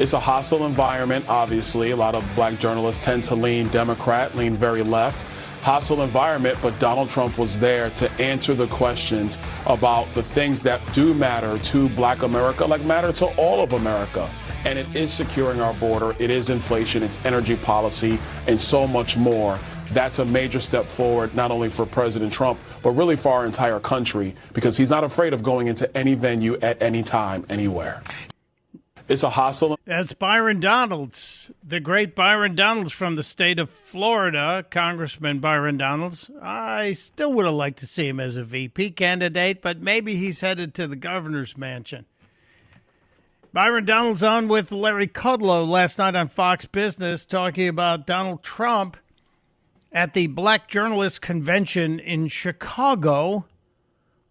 It's a hostile environment, obviously. A lot of black journalists tend to lean Democrat, lean very left. Hostile environment, but Donald Trump was there to answer the questions about the things that do matter to black America, like matter to all of America. And it is securing our border, it is inflation, it's energy policy, and so much more. That's a major step forward, not only for President Trump, but really for our entire country, because he's not afraid of going into any venue at any time, anywhere. It's a hostile. That's Byron Donalds, the great Byron Donalds from the state of Florida, Congressman Byron Donalds. I still would have liked to see him as a VP candidate, but maybe he's headed to the governor's mansion. Byron Donalds on with Larry Kudlow last night on Fox Business talking about Donald Trump at the Black Journalists Convention in Chicago,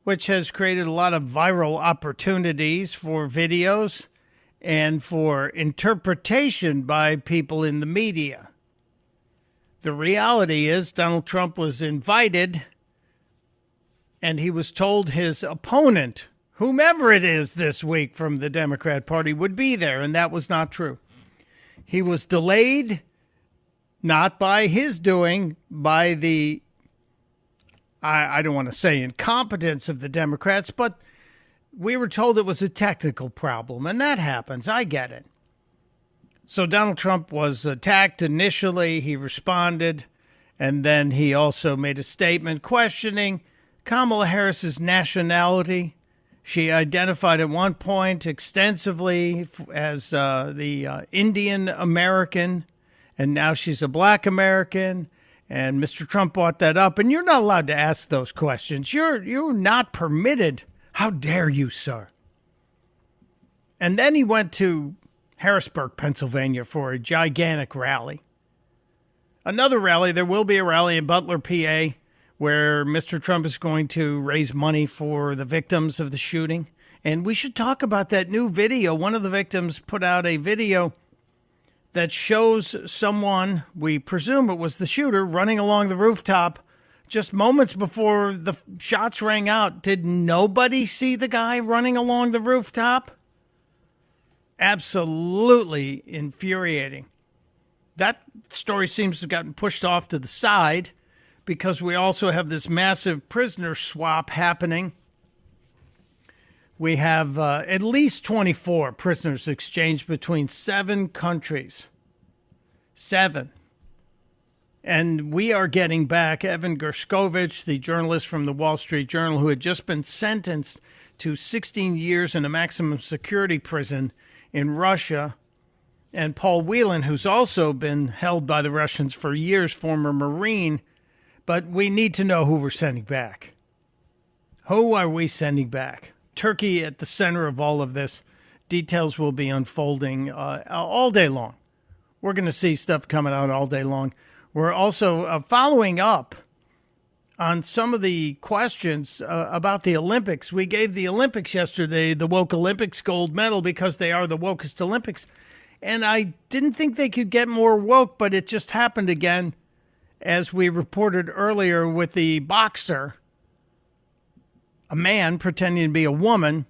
which has created a lot of viral opportunities for videos and for interpretation by people in the media. The reality is Donald Trump was invited and he was told his opponent, whomever it is this week from the Democrat Party, would be there, and that was not true. He was delayed, not by his doing, by the, I don't want to say incompetence of the Democrats, but we were told it was a technical problem, and that happens. I get it. So Donald Trump was attacked initially. He responded, and then he also made a statement questioning Kamala Harris's nationality. She identified at one point extensively as the Indian American, and now she's a black American. And Mr. Trump brought that up, and you're not allowed to ask those questions. You're not permitted. How dare you, sir? And then he went to Harrisburg, Pennsylvania for a gigantic rally. Another rally, there will be a rally in Butler, PA, where Mr. Trump is going to raise money for the victims of the shooting. And we should talk about that new video. One of the victims put out a video that shows someone, we presume it was the shooter, running along the rooftop just moments before the shots rang out. Did nobody see the guy running along the rooftop? Absolutely infuriating. That story seems to have gotten pushed off to the side because we also have this massive prisoner swap happening. We have at least 24 prisoners exchanged between 7 countries. 7. And we are getting back Evan Gershkovich, the journalist from the Wall Street Journal, who had just been sentenced to 16 years in a maximum security prison in Russia, and Paul Whelan, who's also been held by the Russians for years, former Marine. But we need to know who we're sending back. Who are we sending back? Turkey at the center of all of this. Details will be unfolding all day long. We're going to see stuff coming out all day long. We're also following up on some of the questions about the Olympics. We gave the Olympics yesterday the Woke Olympics gold medal because they are the wokest Olympics. And I didn't think they could get more woke, but it just happened again, as we reported earlier with the boxer, a man pretending to be a woman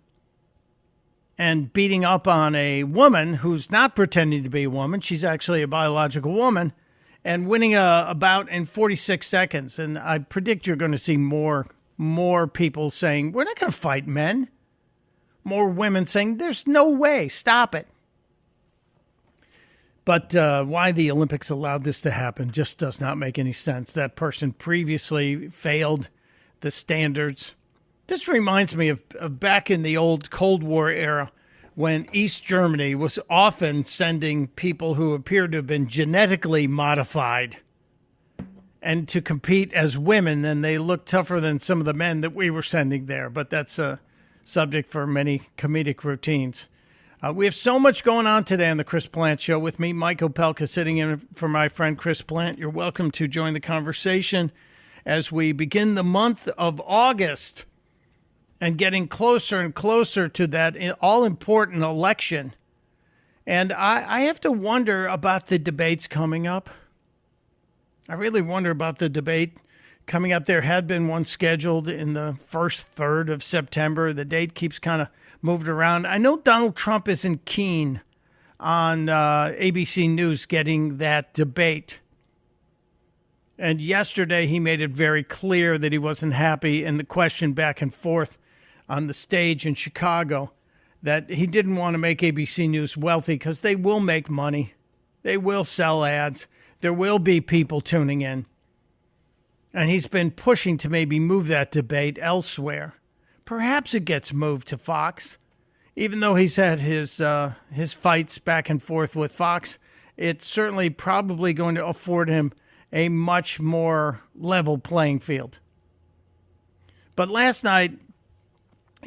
and beating up on a woman who's not pretending to be a woman. She's actually a biological woman, and winning a bout in 46 seconds. And I predict you're going to see more people saying, we're not going to fight men. More women saying, there's no way, stop it. But why the Olympics allowed this to happen just does not make any sense. That person previously failed the standards. This reminds me of back in the old Cold War era when East Germany was often sending people who appeared to have been genetically modified and to compete as women, and they looked tougher than some of the men that we were sending there. But that's a subject for many comedic routines. We have so much going on today on the Chris Plant Show. With me, Mike Opelka, sitting in for my friend Chris Plant. You're welcome to join the conversation as we begin the month of August and getting closer and closer to that all-important election. And I have to wonder about the debates coming up. I really wonder about the debate coming up. There had been one scheduled in the first third of September. The date keeps kind of moved around. I know Donald Trump isn't keen on ABC News getting that debate. And yesterday he made it very clear that he wasn't happy in the question back and forth on the stage in Chicago, that he didn't want to make ABC News wealthy because they will make money. They will sell ads. There will be people tuning in. And he's been pushing to maybe move that debate elsewhere. Perhaps it gets moved to Fox. Even though he's had his fights back and forth with Fox, it's certainly probably going to afford him a much more level playing field. But last night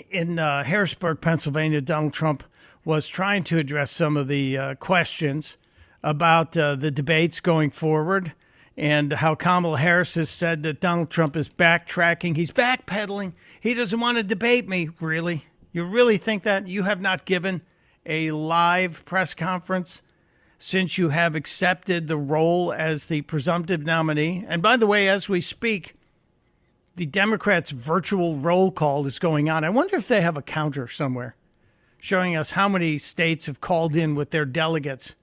in Harrisburg, Pennsylvania, Donald Trump was trying to address some of the questions about the debates going forward, and how Kamala Harris has said that Donald Trump is backtracking. He's backpedaling. He doesn't want to debate me. Really? You really think that? You have not given a live press conference since you have accepted the role as the presumptive nominee. And by the way, as we speak, the Democrats' virtual roll call is going on. I wonder if they have a counter somewhere showing us how many states have called in with their delegates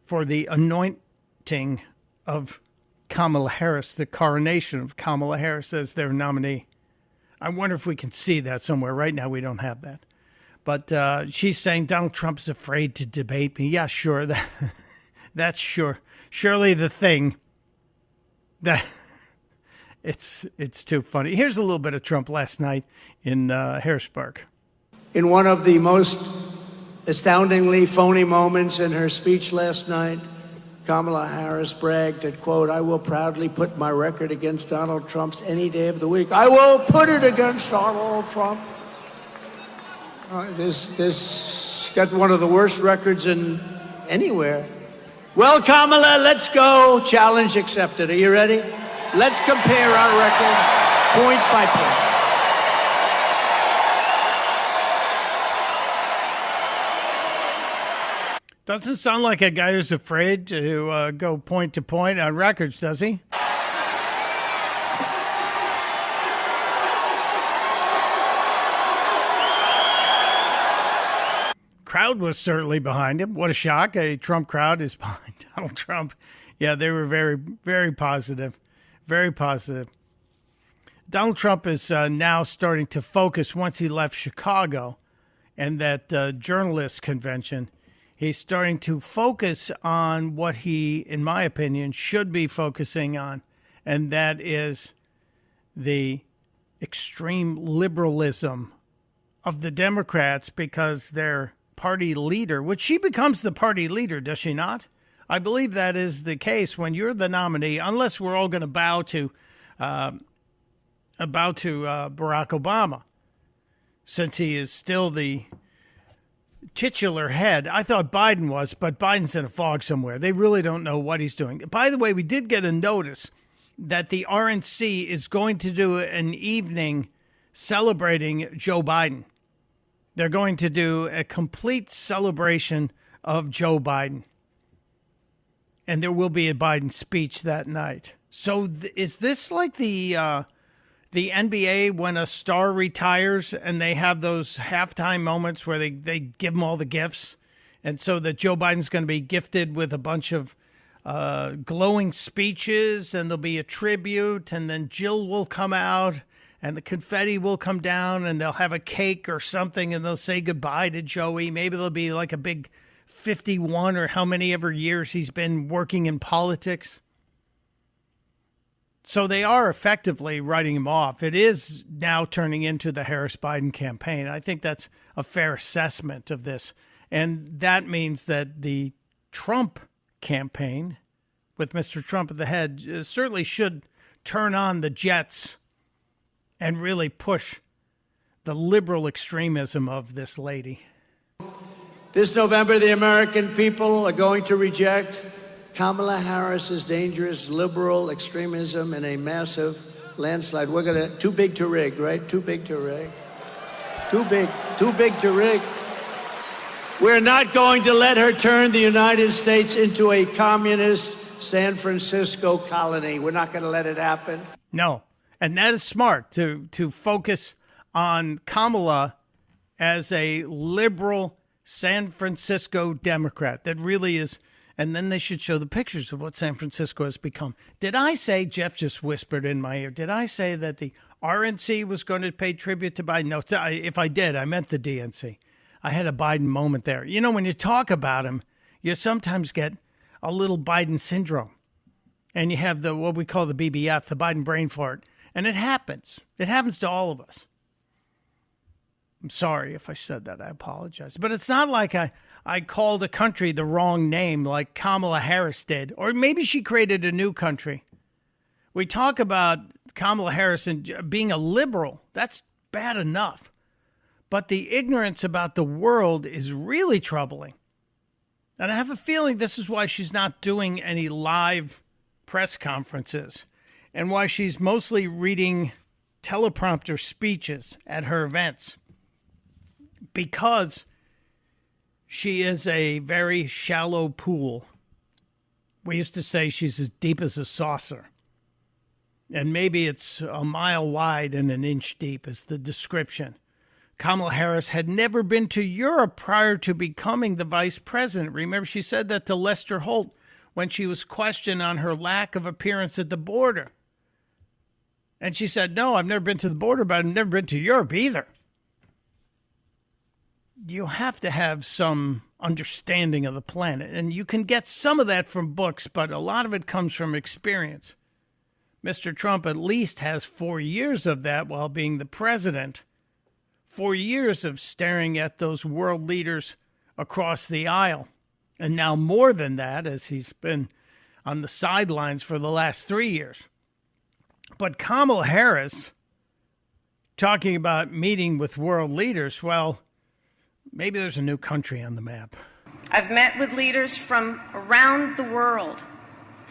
for the anointing of Kamala Harris, the coronation of Kamala Harris as their nominee. I wonder if we can see that somewhere. Right now, we don't have that. But she's saying Donald Trump is afraid to debate me. Yeah, sure. That's sure. Surely the thing that it's too funny. Here's a little bit of Trump last night in Harrisburg. In one of the most astoundingly phony moments in her speech last night, Kamala Harris bragged that, quote, "I will proudly put my record against Donald Trump's any day of the week. I will put it against Donald Trump." This got one of the worst records in anywhere. Well, Kamala, let's go. Challenge accepted. Are you ready? Let's compare our record point by point. Doesn't sound like a guy who's afraid to go point to point on records, does he? Crowd was certainly behind him. What a shock. A Trump crowd is behind Donald Trump. Yeah, they were very, very positive. Very positive. Donald Trump is now starting to focus, once he left Chicago and that journalist convention, he's starting to focus on what he, in my opinion, should be focusing on, and that is the extreme liberalism of the Democrats, because their party leader, which she becomes the party leader, does she not? I believe that is the case when you're the nominee, unless we're all going to bow to Barack Obama, since he is still the titular head. I thought Biden was, but Biden's in a fog somewhere. They really don't know what he's doing. By the way, we did get a notice that the RNC is going to do an evening celebrating Joe Biden. They're going to do a complete celebration of Joe Biden. And there will be a Biden speech that night. So is this like the NBA when a star retires and they have those halftime moments where they give them all the gifts? And so that Joe Biden's going to be gifted with a bunch of glowing speeches, and there'll be a tribute, and then Jill will come out and the confetti will come down, and they'll have a cake or something, and they'll say goodbye to Joey. Maybe there'll be like a big 51 or how many ever years he's been working in politics. So they are effectively writing him off. It is now turning into the Harris-Biden campaign. I think that's a fair assessment of this. And that means that the Trump campaign, with Mr. Trump at the head, certainly should turn on the jets and really push the liberal extremism of this lady. This November, the American people are going to reject Kamala Harris's dangerous liberal extremism in a massive landslide. We're going to, too big to rig, right? Too big to rig. Too big to rig. We're not going to let her turn the United States into a communist San Francisco colony. We're not going to let it happen. No. And that is smart, to focus on Kamala as a liberal San Francisco Democrat that really is. And then they should show the pictures of what San Francisco has become. Did I say, Jeff just whispered in my ear, did I say that the RNC was going to pay tribute to Biden? No, if I did, I meant the DNC. I had a Biden moment there. You know, when you talk about him, you sometimes get a little Biden syndrome. And you have what we call the BBF, the Biden brain fart. And it happens. It happens to all of us. I'm sorry if I said that. I apologize. But it's not like I called a country the wrong name like Kamala Harris did. Or maybe she created a new country. We talk about Kamala Harris and being a liberal. That's bad enough. But the ignorance about the world is really troubling. And I have a feeling this is why she's not doing any live press conferences and why she's mostly reading teleprompter speeches at her events. Because she is a very shallow pool. We used to say she's as deep as a saucer. And maybe it's a mile wide and an inch deep is the description. Kamala Harris had never been to Europe prior to becoming the vice president. Remember, she said that to Lester Holt when she was questioned on her lack of appearance at the border. And she said, no, I've never been to the border, but I've never been to Europe either. You have to have some understanding of the planet. And you can get some of that from books, but a lot of it comes from experience. Mr. Trump at least has 4 years of that while being the president. 4 years of staring at those world leaders across the aisle. And now more than that, as he's been on the sidelines for the last 3 years. But Kamala Harris, talking about meeting with world leaders, well, maybe there's a new country on the map. I've met with leaders from around the world,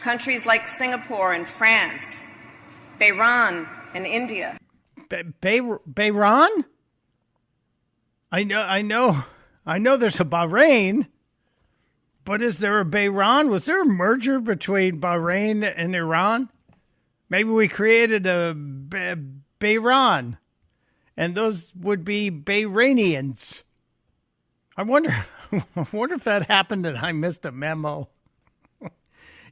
countries like Singapore and France, Bahrain and India. Bahrain? I know there's a Bahrain, but is there a Bahrain? Was there a merger between Bahrain and Iran? Maybe we created a Bahrain, and those would be Bahrainians. I wonder if that happened and I missed a memo.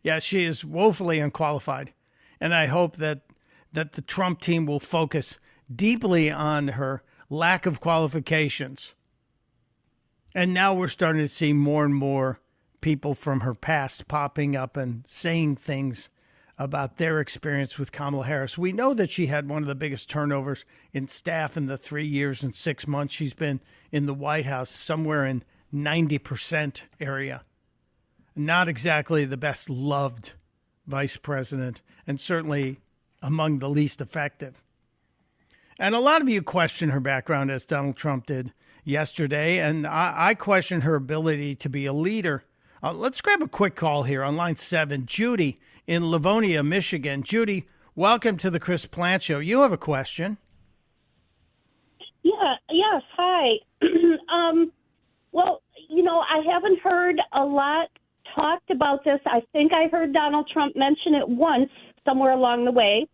Yeah, she is woefully unqualified, and I hope that the Trump team will focus deeply on her lack of qualifications. And now we're starting to see more and more people from her past popping up and saying things about their experience with Kamala Harris. We know that she had one of the biggest turnovers in staff in the 3 years and 6 months she's been in the White House, somewhere in 90% area. Not exactly the best loved vice president, and certainly among the least effective. And a lot of you question her background, as Donald Trump did yesterday, and I question her ability to be a leader. Let's grab a quick call here on line 7. Judy in Livonia, Michigan. Judy, welcome to the Chris Plant Show. You have a question. Yes, hi. Well, I haven't heard a lot talked about this. I think I heard Donald Trump mention it once somewhere along the way.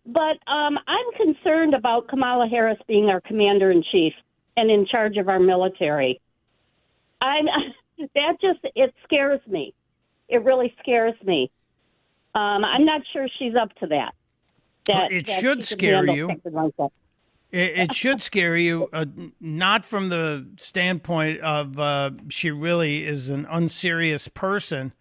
But I'm concerned about Kamala Harris being our commander-in-chief and in charge of our military. It scares me. It really scares me. I'm not sure she's up to that. It should scare you. It should scare you, not from the standpoint of she really is an unserious person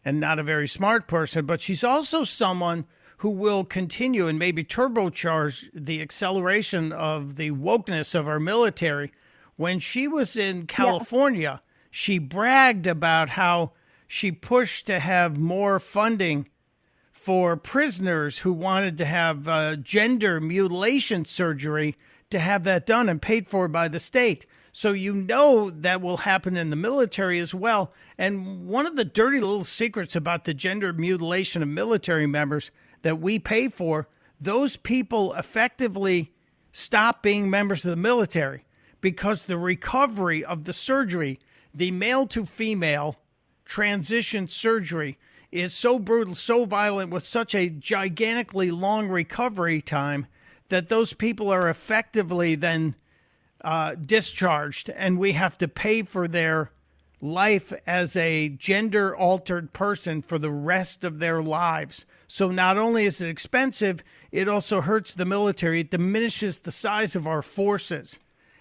and not a very smart person, but she's also someone who will continue and maybe turbocharge the acceleration of the wokeness of our military. When she was in California, she bragged about how she pushed to have more funding for prisoners who wanted to have gender mutilation surgery to have that done and paid for by the state. So that will happen in the military as well. And one of the dirty little secrets about the gender mutilation of military members that we pay for, those people effectively stop being members of the military because the recovery of the surgery, the male to female transition surgery, is so brutal, so violent, with such a gigantically long recovery time that those people are effectively then discharged, and we have to pay for their life as a gender-altered person for the rest of their lives. So not only is it expensive, it also hurts the military. It diminishes the size of our forces.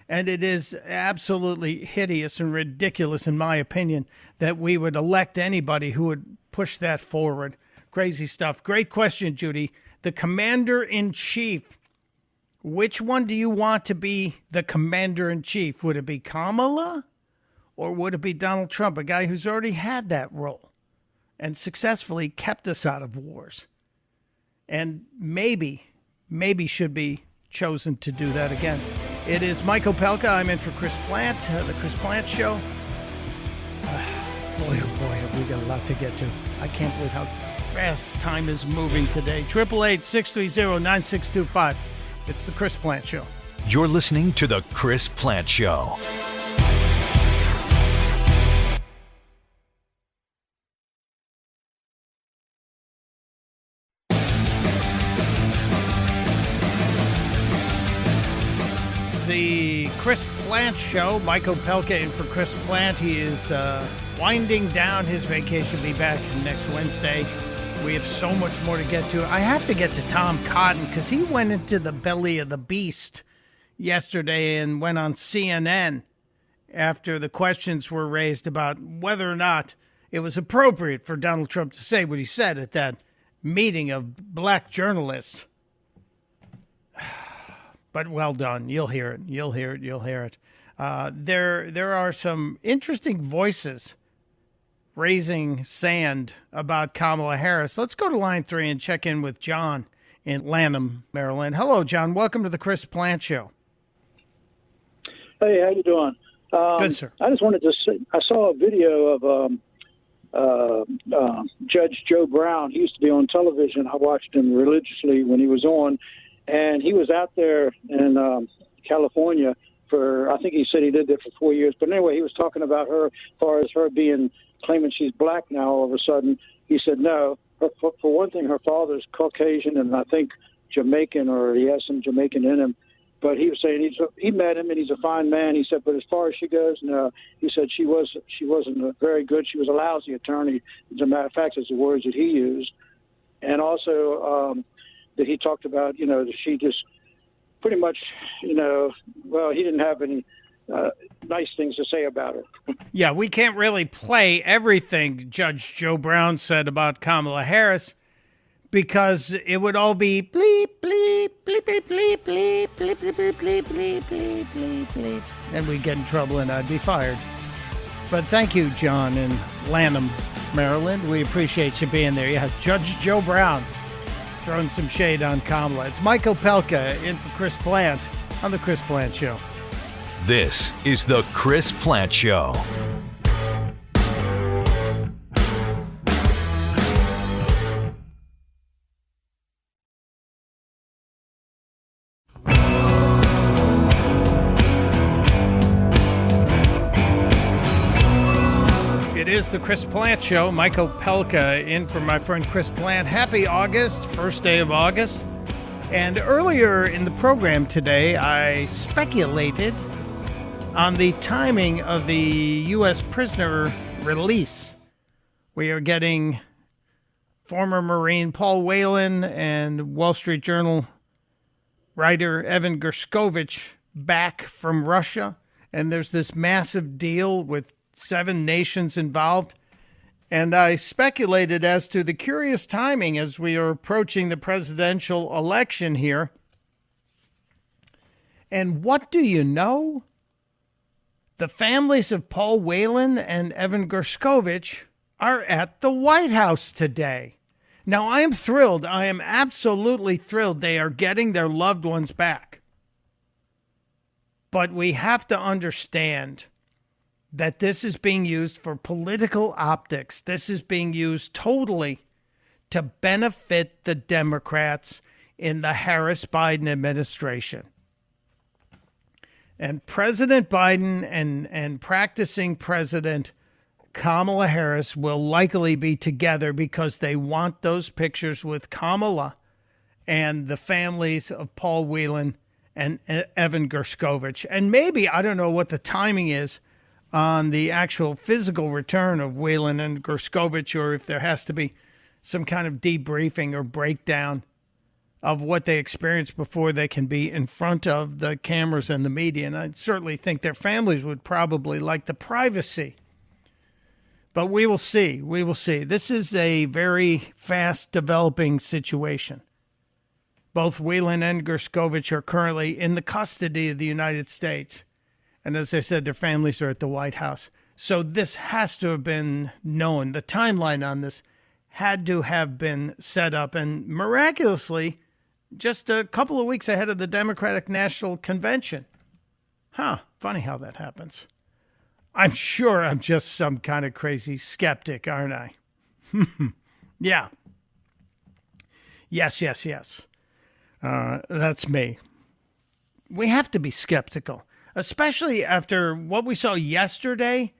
And it is absolutely hideous and ridiculous, in my opinion, that we would elect anybody who would push that forward. Crazy stuff. Great question, Judy. The commander-in-chief. Which one do you want to be the commander-in-chief? Would it be Kamala or would it be Donald Trump, a guy who's already had that role and successfully kept us out of wars? And maybe should be chosen to do that again. It is Mike Opelka. I'm in for Chris Plant, the Chris Plant Show. Boy, oh boy, have we got a lot to get to. I can't believe how fast time is moving today. 888-630-9625. It's the Chris Plant Show. You're listening to the Chris Plant Show. The Chris Plant Show. Mike Opelka in for Chris Plant. He is winding down his vacation. Be back next Wednesday. We have so much more to get to. I have to get to Tom Cotton because he went into the belly of the beast yesterday and went on CNN after the questions were raised about whether or not it was appropriate for Donald Trump to say what he said at that meeting of black journalists. But well done. You'll hear it. You'll hear it. You'll hear it. There are some interesting voices raising sand about Kamala Harris. Let's go to line 3 and check in with John in Lanham, Maryland. Hello, John. Welcome to the Chris Plant Show. Hey, how you doing? Good, sir. I just wanted to say, I saw a video of Judge Joe Brown. He used to be on television. I watched him religiously when he was on, and he was out there in California for, I think he said he lived there for 4 years. But anyway, he was talking about her as far as her claiming she's black now all of a sudden. He said, no, for one thing, her father's Caucasian and I think Jamaican, or he has some Jamaican in him. But he was saying he met him and he's a fine man. He said, but as far as she goes, no. He said she wasn't very good. She was a lousy attorney. As a matter of fact, it's the words that he used. And also that he talked about, that she just pretty much, well, he didn't have any nice things to say about her. Yeah, we can't really play everything Judge Joe Brown said about Kamala Harris because it would all be bleep, bleep, bleep, bleep, bleep, bleep, bleep, bleep, bleep, bleep, bleep, bleep, bleep, bleep. And we'd get in trouble and I'd be fired. But thank you, John, in Lanham, Maryland. We appreciate you being there. Yeah, Judge Joe Brown throwing some shade on Kamala. It's Mike Opelka in for Chris Plant on the Chris Plant Show. This is the Chris Plant Show. It is the Chris Plant Show. Mike Opelka in for my friend Chris Plant. Happy August, first day of August. And earlier in the program today, I speculated on the timing of the U.S. prisoner release. We are getting former Marine Paul Whelan and Wall Street Journal writer Evan Gershkovich back from Russia. And there's this massive deal with 7 nations involved. And I speculated as to the curious timing as we are approaching the presidential election here. And what do you know? The families of Paul Whelan and Evan Gershkovich are at the White House today. Now, I am thrilled. I am absolutely thrilled they are getting their loved ones back. But we have to understand that this is being used for political optics. This is being used totally to benefit the Democrats in the Harris-Biden administration. And President Biden and practicing President Kamala Harris will likely be together because they want those pictures with Kamala and the families of Paul Whelan and Evan Gershkovich. And maybe, I don't know what the timing is on the actual physical return of Whelan and Gershkovich, or if there has to be some kind of debriefing or breakdown of what they experienced before they can be in front of the cameras and the media. And I certainly think their families would probably like the privacy. But we will see. We will see. This is a very fast developing situation. Both Whelan and Gershkovich are currently in the custody of the United States. And as I said, their families are at the White House. So this has to have been known. The timeline on this had to have been set up. And miraculously, just a couple of weeks ahead of the Democratic National Convention. Funny how that happens. I'm sure I'm just some kind of crazy skeptic, aren't I? Yeah. Yes. That's me. We have to be skeptical, especially after what we saw yesterday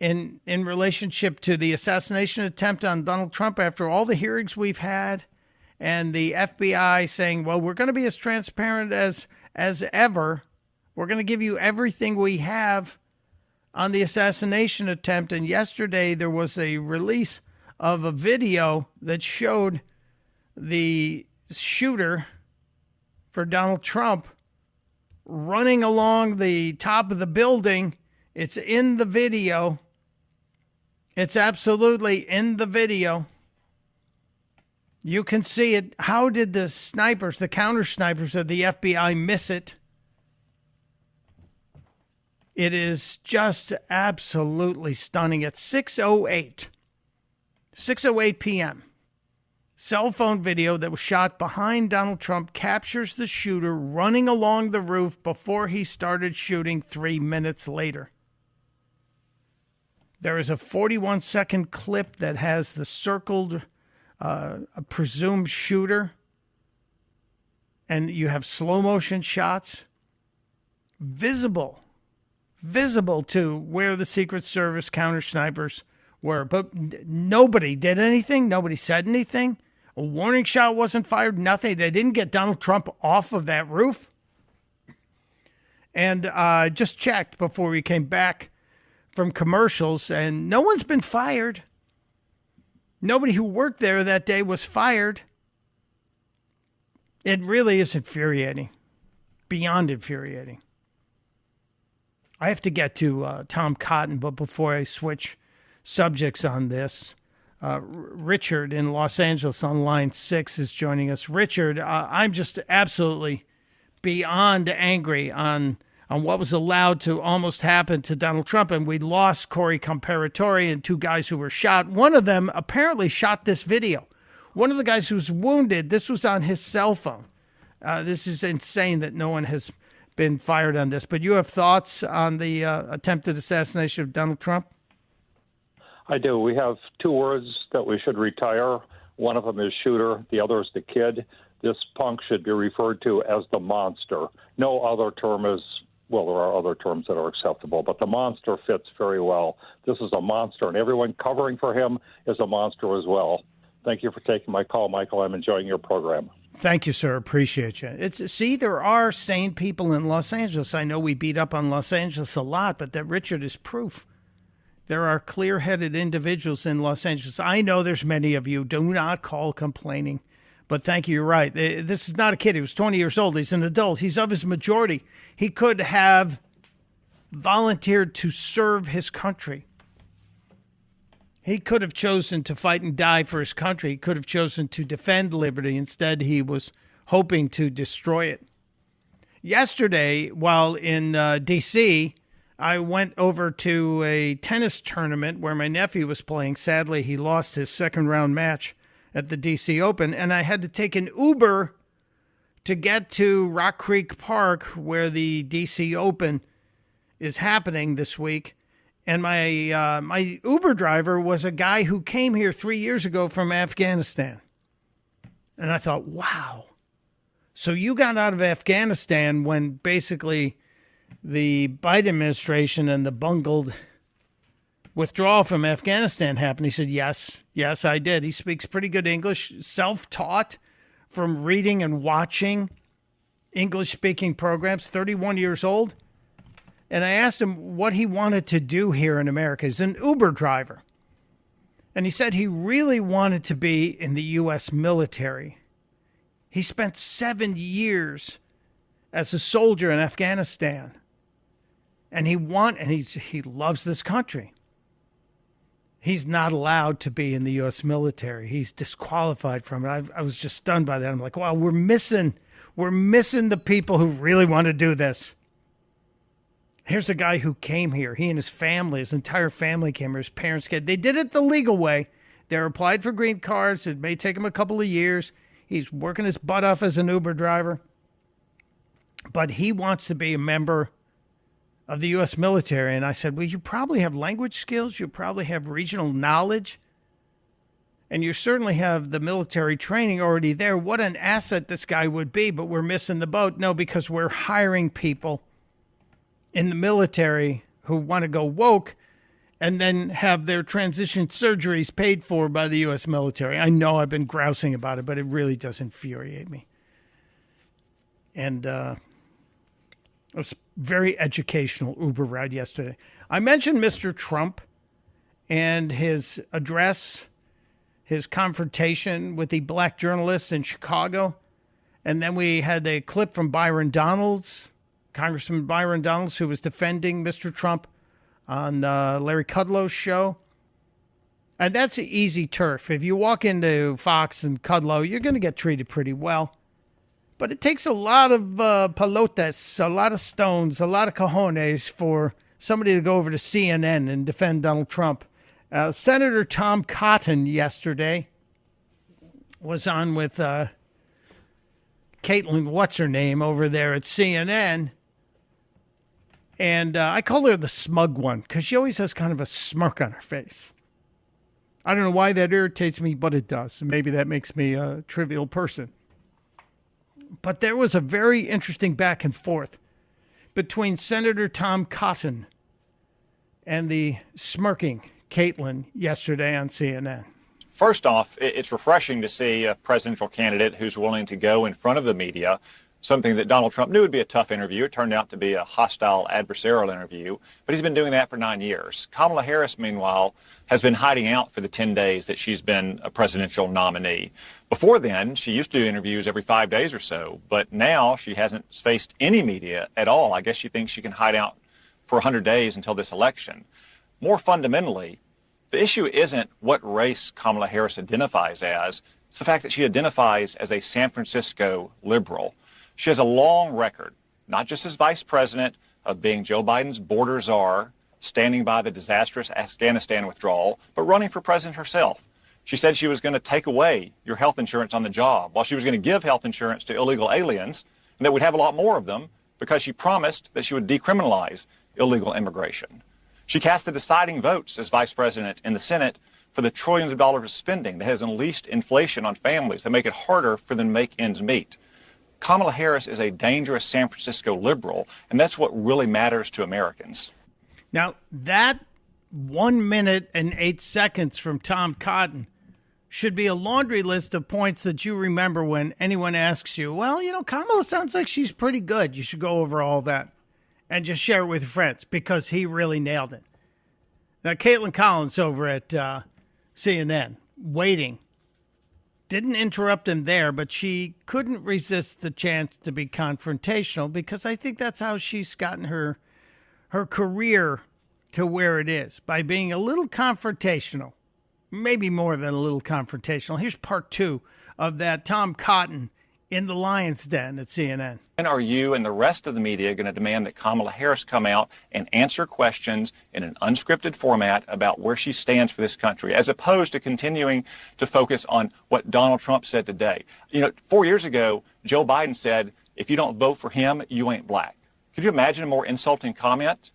in relationship to the assassination attempt on Donald Trump, after all the hearings we've had, and the FBI saying, well, we're going to be as transparent as ever. We're going to give you everything we have on the assassination attempt. And yesterday there was a release of a video that showed the shooter for Donald Trump running along the top of the building. It's in the video. It's absolutely in the video. You can see it. How did the snipers, the counter snipers of the FBI miss it? It is just absolutely stunning. At 6:08 p.m., cell phone video that was shot behind Donald Trump captures the shooter running along the roof before he started shooting 3 minutes later. There is a 41-second clip that has the circled a presumed shooter, and you have slow motion shots visible to where the Secret Service counter snipers were. But nobody did anything. Nobody said anything. A warning shot wasn't fired. Nothing. They didn't get Donald Trump off of that roof. And just checked before we came back from commercials, and no one's been fired. Nobody who worked there that day was fired. It really is infuriating. Beyond infuriating. I have to get to Tom Cotton, but before I switch subjects on this, Richard in Los Angeles on line 6 is joining us. Richard, I'm just absolutely beyond angry on what was allowed to almost happen to Donald Trump, and we lost Corey Comparatore and 2 guys who were shot. One of them apparently shot this video. One of the guys who's wounded, this was on his cell phone. This is insane that no one has been fired on this. But you have thoughts on the attempted assassination of Donald Trump? I do. We have 2 words that we should retire. One of them is shooter. The other is the kid. This punk should be referred to as the monster. No other term is, well, there are other terms that are acceptable, but the monster fits very well. This is a monster, and everyone covering for him is a monster as well. Thank you for taking my call, Michael. I'm enjoying your program. Thank you, sir. Appreciate you. See, there are sane people in Los Angeles. I know we beat up on Los Angeles a lot, but that Richard is proof. There are clear-headed individuals in Los Angeles. I know there's many of you. Do not call complaining. But thank you, you're right. This is not a kid. He was 20 years old. He's an adult. He's of his majority. He could have volunteered to serve his country. He could have chosen to fight and die for his country. He could have chosen to defend liberty. Instead, he was hoping to destroy it. Yesterday, while in D.C., I went over to a tennis tournament where my nephew was playing. Sadly, he lost his second-round match at the D.C. Open, and I had to take an Uber to get to Rock Creek Park, where the D.C. Open is happening this week. And my Uber driver was a guy who came here 3 years ago from Afghanistan. And I thought, wow. So you got out of Afghanistan when basically the Biden administration and the bungled withdrawal from Afghanistan happened. He said, yes, I did. He speaks pretty good English, self-taught from reading and watching English-speaking programs, 31 years old. And I asked him what he wanted to do here in America. He's an Uber driver. And he said he really wanted to be in the U.S. military. He spent 7 years as a soldier in Afghanistan. And he loves this country. He's not allowed to be in the U.S. military. He's disqualified from it. I was just stunned by that. I'm like, wow, we're missing the people who really want to do this. Here's a guy who came here. He and his family, his entire family came here. His parents came. They did it the legal way. They applied for green cards. It may take him a couple of years. He's working his butt off as an Uber driver. But he wants to be a member of the U.S. military. And I said, well, you probably have language skills. You probably have regional knowledge. And you certainly have the military training already there. What an asset this guy would be, but we're missing the boat. No, because we're hiring people in the military who want to go woke and then have their transition surgeries paid for by the U.S. military. I know I've been grousing about it, but it really does infuriate me. And it was a very educational Uber ride yesterday. I mentioned Mr. Trump and his address, his confrontation with the black journalists in Chicago. And then we had a clip from Byron Donalds, Congressman Byron Donalds, who was defending Mr. Trump on Larry Kudlow's show. And that's easy turf. If you walk into Fox and Kudlow, you're going to get treated pretty well. But it takes a lot of pelotas, a lot of stones, a lot of cojones for somebody to go over to CNN and defend Donald Trump. Senator Tom Cotton yesterday was on with Caitlin, what's-her-name, over there at CNN. And I call her the smug one because she always has kind of a smirk on her face. I don't know why that irritates me, but it does. Maybe that makes me a trivial person. But there was a very interesting back and forth between Senator Tom Cotton and the smirking Caitlin yesterday on CNN. First off, it's refreshing to see a presidential candidate who's willing to go in front of the media, something that Donald Trump knew would be a tough interview. It turned out to be a hostile, adversarial interview, but he's been doing that for 9 years. Kamala Harris, meanwhile, has been hiding out for the 10 days that she's been a presidential nominee. Before then, she used to do interviews every 5 days or so, but now she hasn't faced any media at all. I guess she thinks she can hide out for 100 days until this election. More fundamentally, the issue isn't what race Kamala Harris identifies as. It's the fact that she identifies as a San Francisco liberal. She has a long record, not just as vice president, of being Joe Biden's border czar, standing by the disastrous Afghanistan withdrawal, but running for president herself. She said she was going to take away your health insurance on the job, while she was going to give health insurance to illegal aliens, and that we'd have a lot more of them because she promised that she would decriminalize illegal immigration. She cast the deciding votes as vice president in the Senate for the trillions of dollars of spending that has unleashed inflation on families that make it harder for them to make ends meet. Kamala Harris is a dangerous San Francisco liberal, and that's what really matters to Americans. Now, that 1 minute and 8 seconds from Tom Cotton should be a laundry list of points that you remember when anyone asks you, well, you know, Kamala sounds like she's pretty good. You should go over all that and just share it with your friends because he really nailed it. Now, Caitlin Collins over at CNN, waiting, didn't interrupt him there, but she couldn't resist the chance to be confrontational because I think that's how she's gotten her career to where it is, by being a little confrontational, maybe more than a little confrontational. Here's part 2 of that Tom Cotton in the Lion's Den at CNN. And are you and the rest of the media going to demand that Kamala Harris come out and answer questions in an unscripted format about where she stands for this country, as opposed to continuing to focus on what Donald Trump said today? You know, 4 years ago, Joe Biden said, if you don't vote for him, you ain't black. Could you imagine a more insulting comment?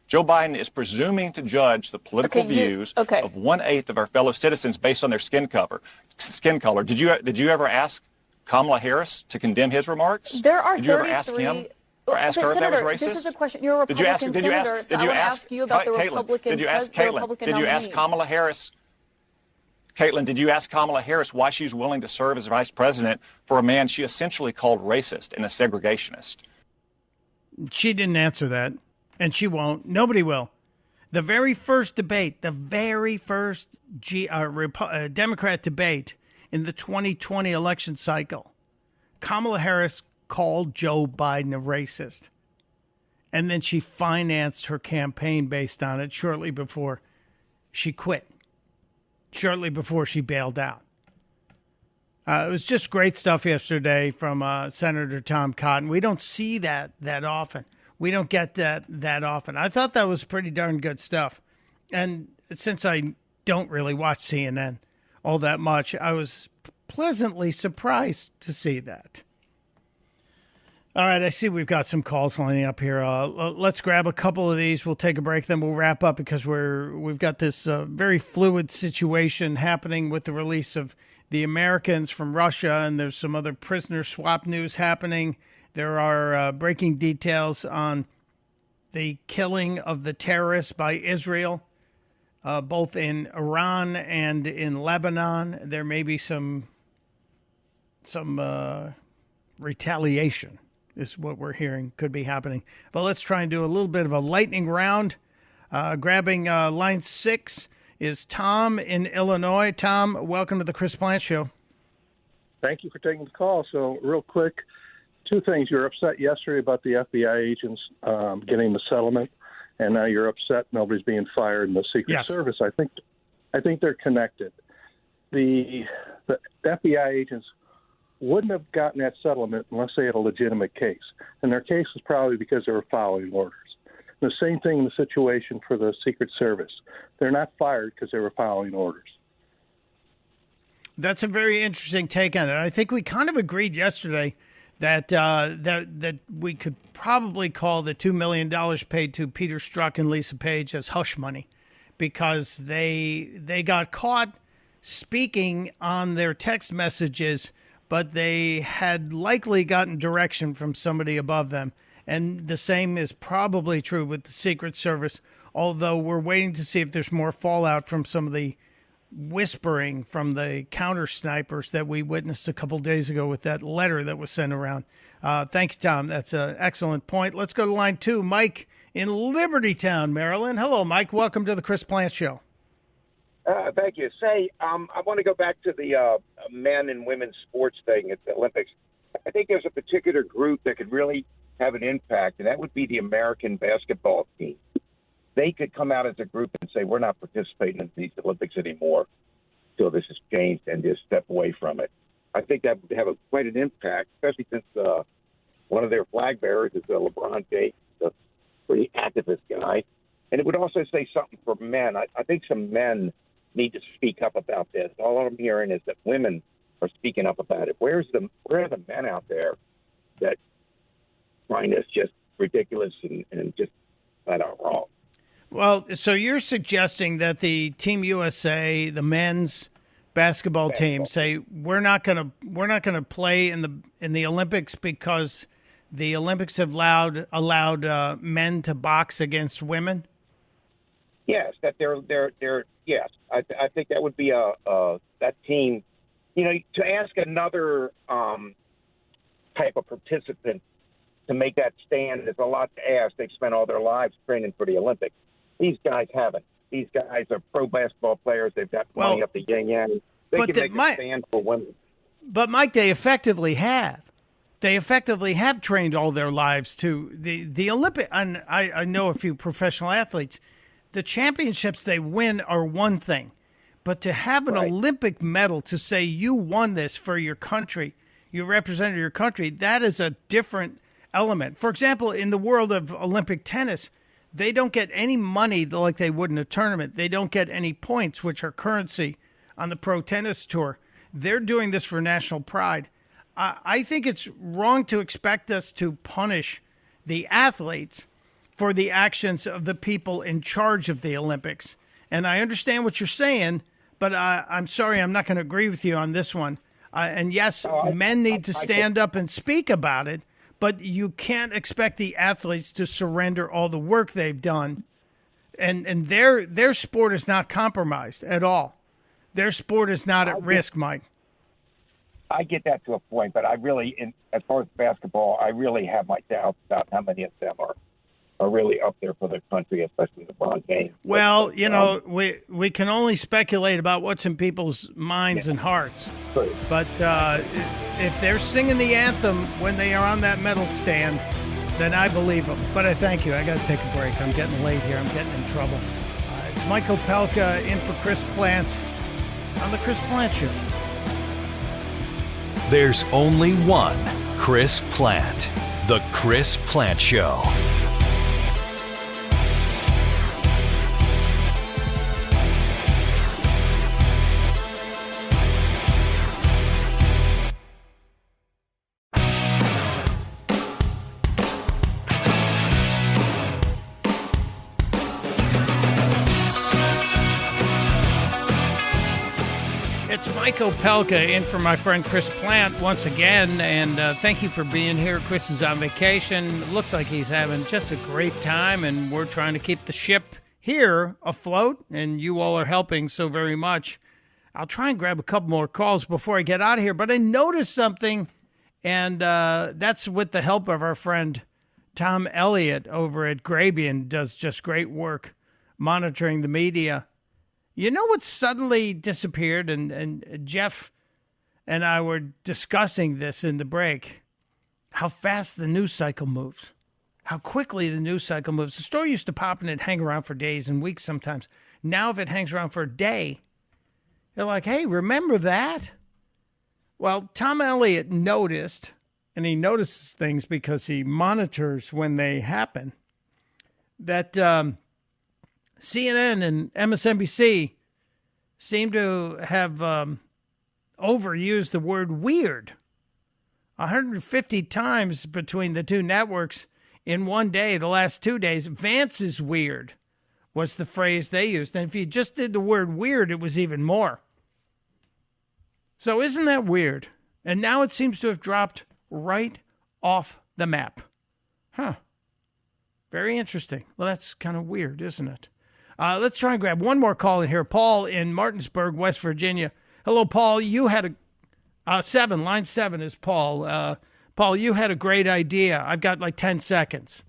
Joe Biden is presuming to judge the political views of 1/8 of our fellow citizens based on their skin color. Did you ever ask Kamala Harris to condemn his remarks? There are Did you ever ask him or ask her if that was racist? This is a question. You're a Republican senator, so I want to ask you about the Republican nominee. Did you ask Kamala Harris? Caitlin, did you ask Kamala Harris why she's willing to serve as vice president for a man she essentially called racist and a segregationist? She didn't answer that, and she won't. Nobody will. The very first debate, the very first Democrat debate in the 2020 election cycle, Kamala Harris called Joe Biden a racist. And then she financed her campaign based on it shortly before she quit, shortly before she bailed out. It was just great stuff yesterday from Senator Tom Cotton. We don't see that often. We don't get that often. I thought that was pretty darn good stuff. And since I don't really watch CNN all that much, I was pleasantly surprised to see that. All right, I see we've got some calls lining up here. Let's grab a couple of these. We'll take a break, then we'll wrap up because we've got this very fluid situation happening with the release of the Americans from Russia, and there's some other prisoner swap news happening. There are breaking details on the killing of the terrorists by Israel, both in Iran and in Lebanon. There may be some retaliation is what we're hearing could be happening. But let's try and do a little bit of a lightning round. Grabbing line 6 is Tom in Illinois. Tom, welcome to the Chris Plant Show. Thank you for taking the call. So real quick, two things. You were upset yesterday about the FBI agents getting the settlement, and now you're upset nobody's being fired in the Secret Service. I think they're connected. The FBI agents wouldn't have gotten that settlement unless they had a legitimate case. And their case was probably because they were following orders. The same thing in the situation for the Secret Service. They're not fired because they were following orders. That's a very interesting take on it. I think we kind of agreed yesterday that that we could probably call the $2 million paid to Peter Strzok and Lisa Page as hush money because they got caught speaking on their text messages, but they had likely gotten direction from somebody above them. And the same is probably true with the Secret Service, although we're waiting to see if there's more fallout from some of the whispering from the counter snipers that we witnessed a couple days ago with that letter that was sent around. Thank you, Tom. That's an excellent point. Let's go to line 2. Mike in Libertytown, Maryland. Hello, Mike. Welcome to the Chris Plant Show. Thank you. Say, I want to go back to the men and women's sports thing at the Olympics. I think there's a particular group that could really have an impact, and that would be the American basketball team. They could come out as a group and say, we're not participating in these Olympics anymore until this is changed, and just step away from it. I think that would have quite an impact, especially since one of their flag bearers is LeBron James, a pretty activist guy. And it would also say something for men. I think some men need to speak up about this. All I'm hearing is that women are speaking up about it. Where are the men out there that find this just ridiculous and just flat out wrong? Well, so you're suggesting that the Team USA, the men's basketball team, say we're not going to play in the Olympics because the Olympics have allowed men to box against women? Yes, that they're yes. I think that would be that team. You know, to ask another type of participant to make that stand is a lot to ask. They've spent all their lives training for the Olympics. These guys haven't. These guys are pro basketball players. They've got money up the yin-yang. They can make a stand for women. But, Mike, they effectively have. They effectively have trained all their lives to the Olympic. And I know a few professional athletes. The championships they win are one thing. But to have an Olympic medal to say you won this for your country, you represented your country, that is a different element. For example, in the world of Olympic tennis, they don't get any money like they would in a tournament. They don't get any points, which are currency on the pro tennis tour. They're doing this for national pride. I think it's wrong to expect us to punish the athletes for the actions of the people in charge of the Olympics. And I understand what you're saying, but I'm sorry, I'm not going to agree with you on this one. And yes, men need to stand up and speak about it, but you can't expect the athletes to surrender all the work they've done. And their sport is not compromised at all. their sport is not at risk, Mike. I get that to a point, but I really, as far as basketball, I really have my doubts about how many of them are really up there for the country, especially LeBron James. Well, we can only speculate about what's in people's minds and hearts. But if they're singing the anthem when they are on that medal stand, then I believe them. But I thank you. I got to take a break. I'm getting late here. I'm getting in trouble. It's Mike Opelka in for Chris Plant on the Chris Plant Show. There's only one Chris Plant. The Chris Plant Show. It's Mike Opelka in for my friend Chris Plant once again, and thank you for being here. Chris is on vacation. Looks like he's having just a great time, and we're trying to keep the ship here afloat, and you all are helping so very much. I'll try and grab a couple more calls before I get out of here, but I noticed something, and that's with the help of our friend Tom Elliott over at Grabien, does just great work monitoring the media. You know what suddenly disappeared? And Jeff and I were discussing this in the break, how fast the news cycle moves, how quickly the news cycle moves. The story used to pop and it'd hang around for days and weeks sometimes. Now if it hangs around for a day, they're like, hey, remember that? Well, Tom Elliott noticed, and he notices things because he monitors when they happen, that CNN and MSNBC seem to have overused the word weird 150 times between the two networks in one day, the last 2 days. Vance is weird was the phrase they used. And if you just did the word weird, it was even more. So isn't that weird? And now it seems to have dropped right off the map. Huh. Very interesting. Well, that's kind of weird, isn't it? Let's try and grab one more call in here. Paul in Martinsburg, West Virginia. Hello, Paul. You had line 7 is Paul. Paul, you had a great idea. I've got like 10 seconds.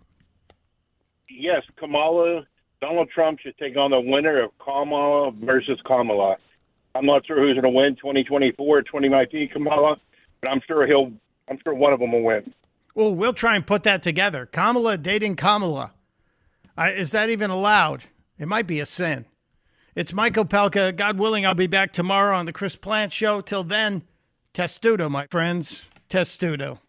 Yes, Donald Trump should take on the winner of Kamala versus Kamala. I'm not sure who's going to win 2024 or 2019, Kamala, but I'm sure one of them will win. Well, we'll try and put that together. Kamala dating Kamala. Is that even allowed? It might be a sin. It's Mike Opelka. God willing, I'll be back tomorrow on the Chris Plant Show. Till then, testudo, my friends. Testudo.